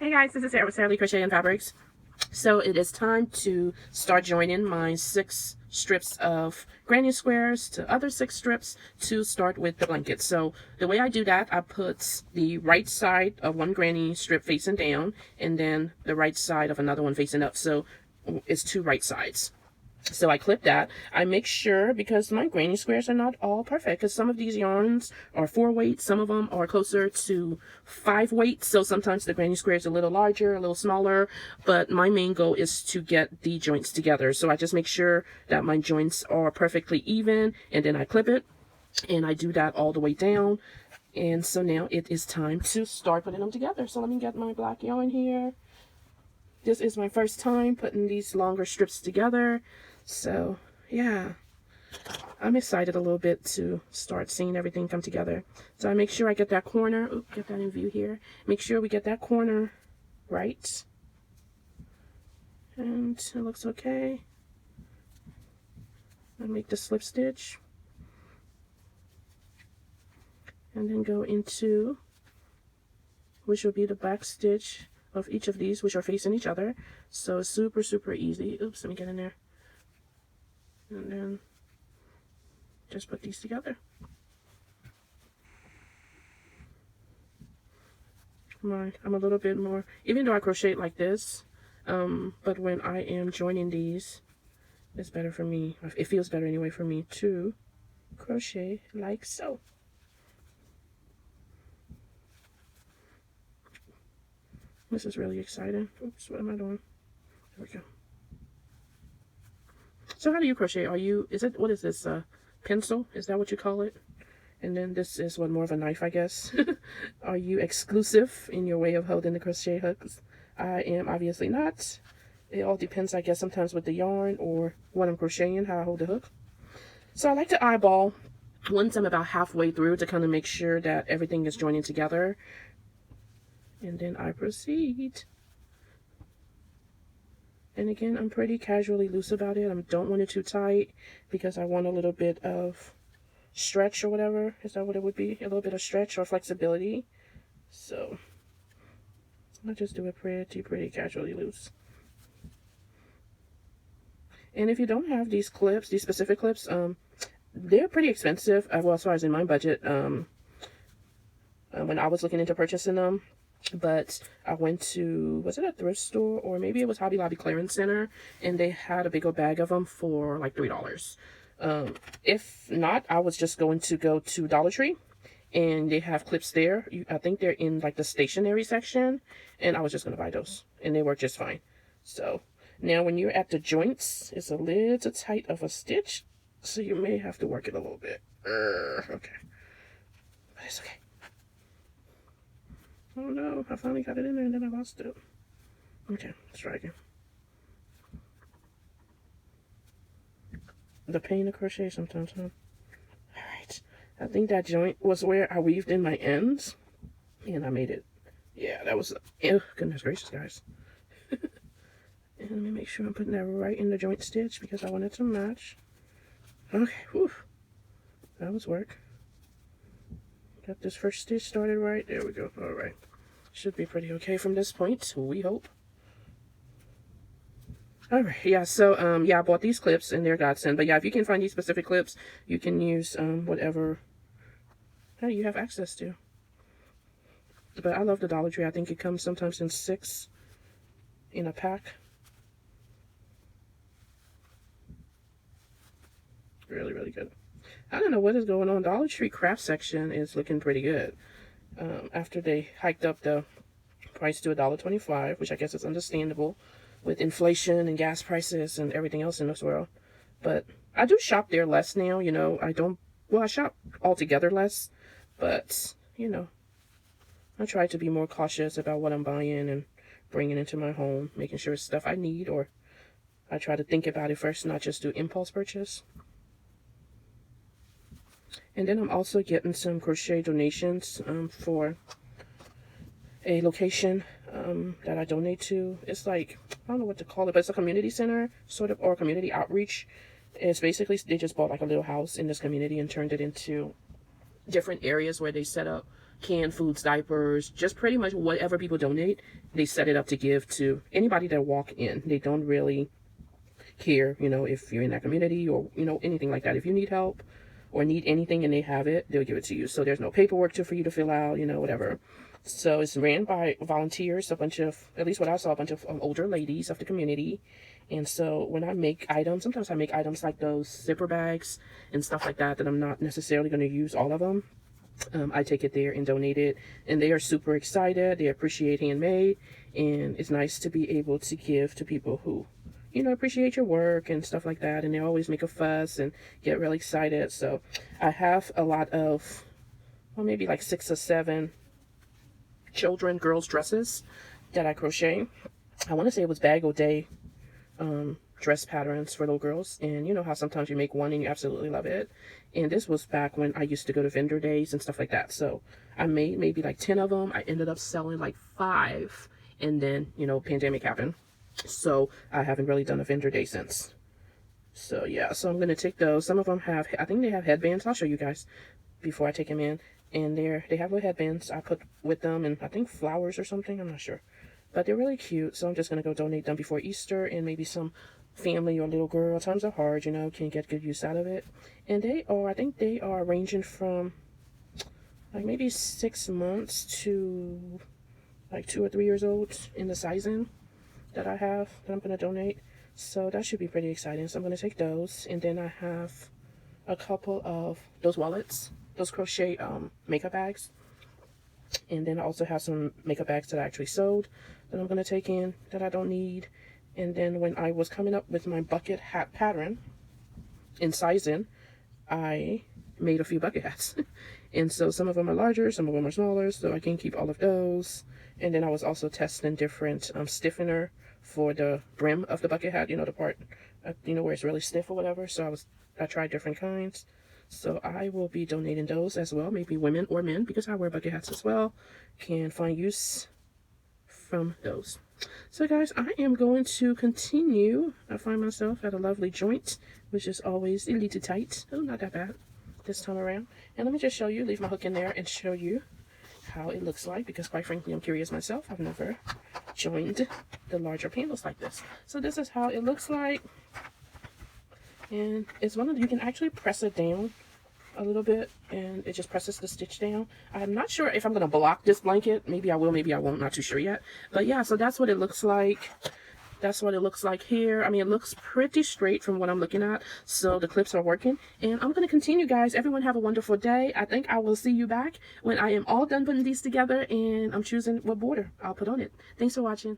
Hey guys, this is Sarah with SarahleeCrochet&Fabrics. So it is time to start joining my 6 strips of granny squares to other 6 strips to start with the blanket. So the way I do that, I put the right side of one granny strip facing down and then the right side of another one facing up. So it's 2 right sides. So I clip that. I make sure, because my granny squares are not all perfect, because some of these yarns are 4 weight, some of them are closer to 5 weight, so sometimes the granny square is a little larger, a little smaller, but my main goal is to get the joints together. So I just make sure that my joints are perfectly even, and then I clip it, and I do that all the way down. And so now it is time to start putting them together. So let me get my black yarn here. This is my first time putting these longer strips together. So yeah, I'm excited a little bit to start seeing everything come together. So I make sure I get that corner, get that in view here. Make sure we get that corner right. And it looks okay. I make the slip stitch. And then go into, which will be the back stitch of each of these, which are facing each other. So it's super, super easy. Oops, let me get in there. And then just put these together. I'm a little bit more, even though I crochet like this, but when I am joining these, it's better for me, it feels better anyway for me to crochet like so. This is really exciting. Oops, what am I doing? There we go. So how do you crochet? What is this, pencil? Is that what you call it? And then this is more of a knife, I guess. Are you exclusive in your way of holding the crochet hooks? I am obviously not. It all depends, I guess, sometimes with the yarn or what I'm crocheting, how I hold the hook. So I like to eyeball once I'm about halfway through to kind of make sure that everything is joining together. And then I proceed. And again, I'm pretty casually loose about it. I don't want it too tight because I want a little bit of stretch or whatever. Is that what it would be? A little bit of stretch or flexibility. So I just do it pretty casually loose. And if you don't have these clips, these specific clips, they're pretty expensive. Well, as far as in my budget, when I was looking into purchasing them. But I went to, was it a thrift store or maybe it was Hobby Lobby Clearance Center, and they had a big old bag of them for like $3. If not, I was just going to go to Dollar Tree, and they have clips there. I think they're in like the stationery section, and I was just going to buy those, and they work just fine. So now when you're at the joints, it's a little tight of a stitch, so you may have to work it a little bit. Okay, but it's okay. Oh no, I finally got it in there and then I lost it. Okay, let's try again. The pain of crochet sometimes, huh? Alright, I think that joint was where I weaved in my ends, and I made it. Yeah, that was, goodness gracious, guys. And let me make sure I'm putting that right in the joint stitch because I want it to match. Okay, whew. That was work. Got this first stitch started right. There we go. All right. Should be pretty okay from this point, we hope. All right. Yeah, so, yeah, I bought these clips and they're godsend. But yeah, if you can find these specific clips, you can use whatever you have access to. But I love the Dollar Tree. I think it comes sometimes in 6 in a pack. Really, really good. I don't know what is going on. Dollar Tree craft section is looking pretty good. After they hiked up the price to $1.25, which I guess is understandable with inflation and gas prices and everything else in this world. But I do shop there less now, you know. I shop altogether less, but, you know, I try to be more cautious about what I'm buying and bringing into my home, making sure it's stuff I need, or I try to think about it first, not just do impulse purchase. And then I'm also getting some crochet donations for a location that I donate to. It's like, I don't know what to call it, but it's a community center, sort of, or community outreach. It's basically, they just bought like a little house in this community and turned it into different areas where they set up canned foods, diapers, just pretty much whatever people donate, they set it up to give to anybody that walk in. They don't really care, you know, if you're in that community or, you know, anything like that. If you need help or need anything and they have it, they'll give it to you. So there's no paperwork for you to fill out, you know, whatever. So it's ran by volunteers, a bunch of, at least what I saw, a bunch of older ladies of the community. And so when I make items, sometimes I make items like those zipper bags and stuff like that, that I'm not necessarily going to use all of them. I take it there and donate it, and they are super excited. They appreciate handmade, and it's nice to be able to give to people who, you know, appreciate your work and stuff like that, and they always make a fuss and get really excited. So I have a lot of, well, maybe like 6 or 7 girls dresses that I crochet. I want to say it was bag o' day dress patterns for little girls, and you know how sometimes you make one and you absolutely love it. And this was back when I used to go to vendor days and stuff like that. So I made maybe like 10 of them. I ended up selling like 5, and then, you know, pandemic happened, so I haven't really done a vendor day since. So yeah, so I'm gonna take those. Some of them have, I think they have headbands. I'll show you guys before I take them in. And they have little headbands I put with them, and I think flowers or something, I'm not sure, but they're really cute. So I'm just gonna go donate them before Easter, and maybe some family or little girl, times are hard, you know, can get good use out of it. And they are, I think they are ranging from like maybe 6 months to like 2 or 3 years old in the sizing that I have that I'm gonna donate. So that should be pretty exciting. So I'm gonna take those, and then I have a couple of those wallets, those crochet makeup bags, and then I also have some makeup bags that I actually sewed that I'm gonna take in that I don't need. And then when I was coming up with my bucket hat pattern in sizing, I made a few bucket hats. And so some of them are larger, some of them are smaller, so I can keep all of those. And then I was also testing different stiffener for the brim of the bucket hat, you know, the part, you know, where it's really stiff or whatever. So I tried different kinds. So I will be donating those as well. Maybe women or men, because I wear bucket hats as well, can find use from those. So guys, I am going to continue. I find myself at a lovely joint, which is always a little tight. Oh, not that bad this time around. And let me just show you, leave my hook in there and show you how it looks like, because quite frankly, I'm curious myself. I've never joined the larger panels like this. So this is how it looks like. And it's one of the, you can actually press it down a little bit, and it just presses the stitch down. I'm not sure if I'm going to block this blanket. Maybe I will, maybe I won't, not too sure yet. But yeah, so that's what it looks like. That's what it looks like here. I mean, it looks pretty straight from what I'm looking at. So the clips are working. And I'm going to continue, guys. Everyone have a wonderful day. I think I will see you back when I am all done putting these together, and I'm choosing what border I'll put on it. Thanks for watching.